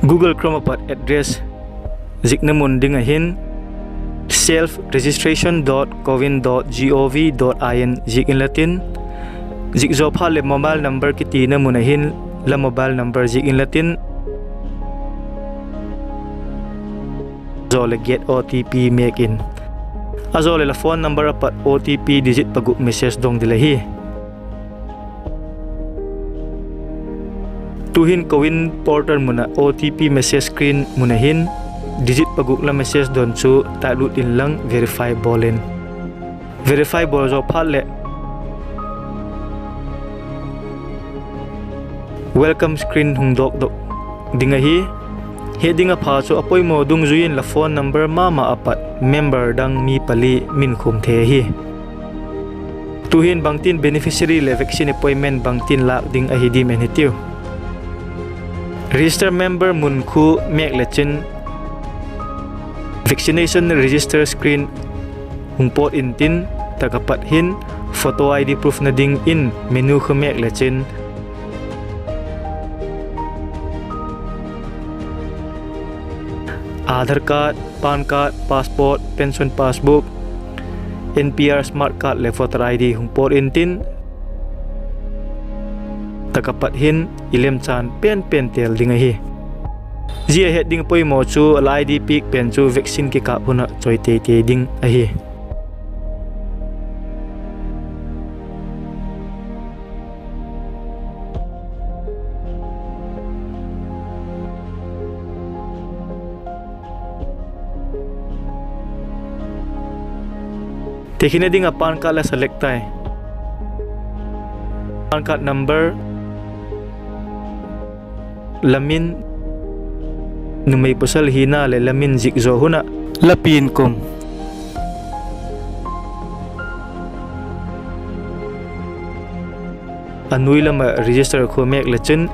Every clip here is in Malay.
Google Chrome apat address ziknamun dingahin self-registration.cowin.gov.in zik in Latin. Zik zopha le mobile number kiti na munahin la mobile number zik in Latin. Zole get OTP make in. Azole la phone number apat OTP digit paguk message dong dilahi. Tuhin Cowin portal muna OTP message screen munahin digit paguk la message don chu talut in lang verify bolen. Verify bol zopha le welcome screen hung dok dok dingahi. Heading apa so apoy mo dung zuin la phone number mama apat member dang mi pali min khum the hi. Tuhin bangtin beneficiary le vaccine appointment bangtin la ding ahi di men hitiu. Register member mun khu mek lechin vaccination register screen hung pot in tin takapat hin photo ID proof na ding in menu khu mek lechin Aadhaar card, PAN card, passport, pension passbook, NPR smart card le voter ID hung por in tin takapat hin ilem chan pen tel dingahi. Zia het ding poi mo chu al ID pic pen chu vaccine ki ka phuna choi te ding ahi. Tekina ding a PAN card la select tai. PAN card number lamin numay pasal hina le lamin zikzo huna lapin kum. Anui lama register ko mek lechin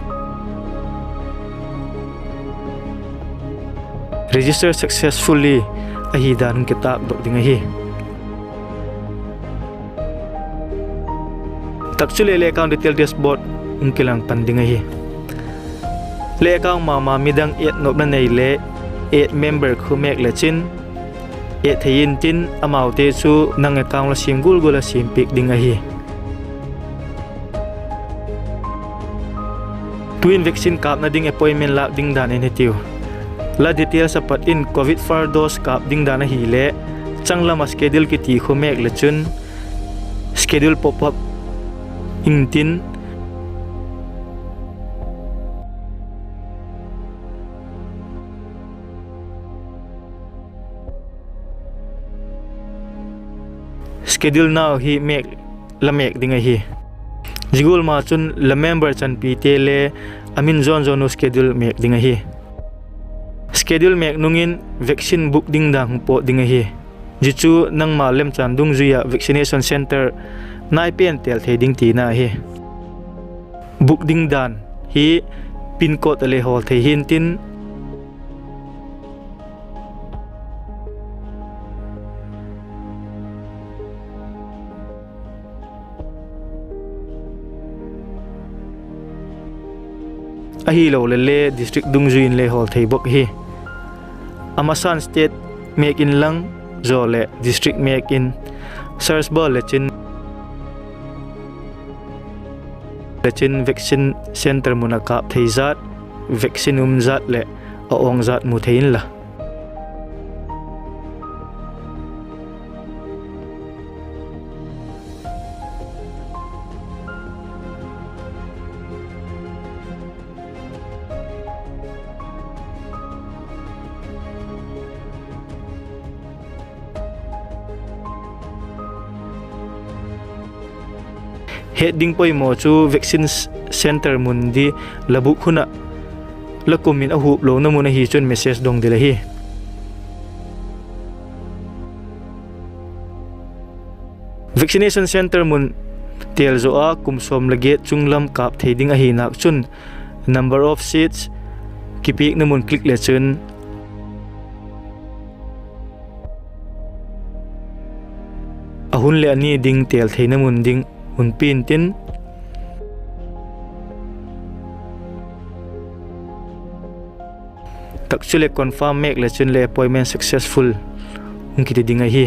register successfully ahi dan kitab dok dingahi. Takchule le account detail dashboard ungkilang pandingahi. Le account mama midang 8 nop na nei le 8 member khu mek lechin 8 thein tin amau te chu nang account la sim gul la sim pik dingahi. Twin vaccine kap na ding appointment la ding dan en hitiu. La detail sapat in covid far dose kap ding dan hi le changla ma schedule ki ti khu mek lechun schedule pop up ingtin schedule now hi mek la mek dinga hi jigul ma chun la member chan pi te le amin zon no schedule mek dinga hi schedule mek nungin vaccine book ding dang po dinga hi jichu nang ma lem chan dung zuya vaccination center nai pen tel theding ti na hi book ding dan hi pin code le hol the hin tin ahi lo le district dungjuin le hol thei bok hi Amasan state make in lang zole district make in search ball lechin vaccine center muna kap thei zat vaccine zat le aong zat mu thein la heading poi mo chu vaccine center mundi labu khuna lakumin ahu lo na muna hi chun message dong dila hi vaccination center mun tel zo a kumsom lage chunglam kap theding a hi nak chun number of seats kipik na mun click le chun ahun le ani ding tel theina mun ding un pin tin takchule confirm mek le chun le appointment successful ungki dinga hi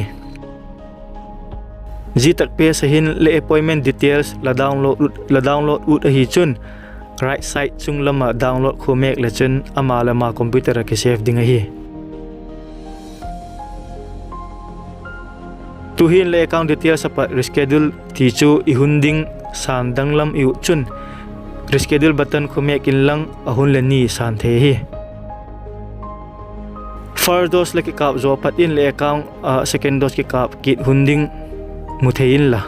ji tak pe sahin le appointment details la download ut a hi chun right side chung lama download kho mek le chun ama lama computer ke save dinga hi tu hin le account details apa reschedule ti chu i hunding san danglam i chun reschedule button kho mek in lang ahun le ni san the hi first dose le ki kap zo pat in le account second dose ki kap kit hunding muthein la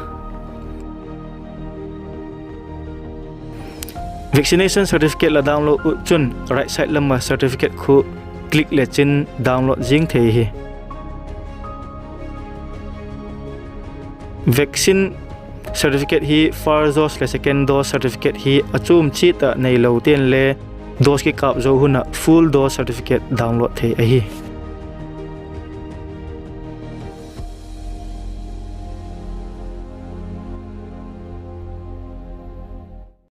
vaccination certificate la download chun right side lama certificate kho click le chin download jing the hi vaccine certificate hi first dose le second dose certificate hi achum chi ta nei lo ten le dose ki kap zo huna full dose certificate download the hi